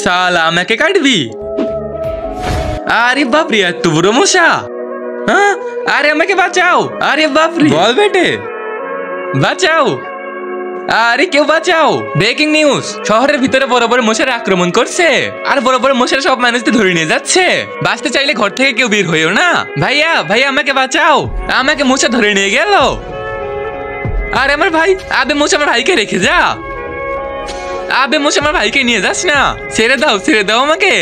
साला আমাকে কাটবি? আরে বাপ রে, এত বড় মশা! হ্যাঁ, আরে আমাকে বাঁচাও! আরে বাপ রে, বল বেটে বাঁচাও! আরে কেউ বাঁচাও! ব্রেকিং নিউজ, শহরের ভিতরে বড় বড় মশার আক্রমণ করছে আর বড় বড় মশার সব মানুষদের ধরে নিয়ে যাচ্ছে। বাঁচতে চাইলে ঘর থেকে কেউ বের হইও না। ভাইয়া ভাইয়া আমাকে বাঁচাও, আমাকে মশা ধরে নিয়ে গেল। আরে আমার ভাই, আবে মশা আমার ভাইকে রেখে যা। আবে মশা আমার ভাইকে নিয়ে যাস না, ছেড়ে দাও আমাকে।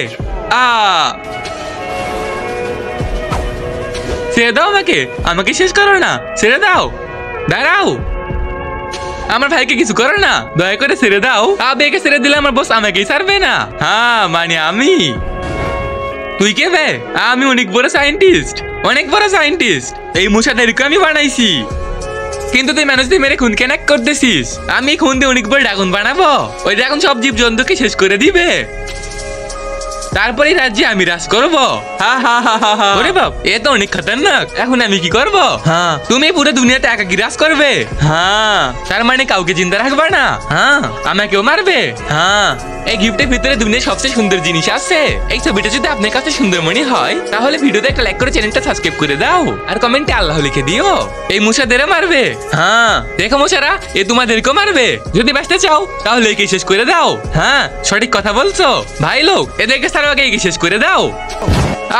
ছেড়ে দাও আমাকে শেষ করো না, ছেড়ে দাও। দাঁড়াও, আমার ভাইকে কিছু করো না, দয়া করে ছেড়ে দাও। আবে একে ছেড়ে দিলে আমার বস আমাকেই ছাড়বে না। হ্যাঁ মানে আমি। তুই কে বে? আমি অনেক বড় সায়েন্টিস্ট। এই মশাদেরকে আমি বানাইছি। কিন্তু তুই মানুষদের মেরে খুন কেন করতেছিস? আমি খুন দিয়ে অনেক বড় ড্রাগন বানাবো। ওই ড্রাগন সব জীব জন্তুকে শেষ করে দিবে, তারপরে রাজ্যে আমি রাজ করবো। ওরে বাপ, এ তো অনেক খতরনাক। এখন আমি কি করব? হ্যাঁ, তুমি পুরো দুনিয়াতে একাকী রাজ করবে। হ্যাঁ, তার মানে কাউকে জিন্দা রাখবে না। হ্যাঁ, আমাকেও মারবে। হ্যাঁ, এই গিফটের ভিতরে দুনিয়ার সবচেয়ে সুন্দর জিনিস আছে। এই ছবিটা যদি আপনার কাছে সুন্দর মনে হয় তাহলে ভিডিওতে একটা লাইক করে চ্যানেলটা সাবস্ক্রাইব করে দাও আর কমেন্টে আল্লাহ লিখে দিও। এই মশাদেরও মারবে। হ্যাঁ, দেখো মশারা, এ তোমাদেরকেও মারবে। যদি বাঁচতে চাও তাহলে একে শেষ করে দাও। হ্যাঁ, সঠিক কথা বলছো ভাই লোক, এদেরকে সারা আগে একে শেষ করে দাও।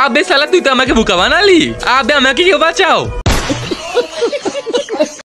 আবে সালা, তুই তো আমাকে বোকা বানালি। আবে আমাকে কেউ বাঁচাও।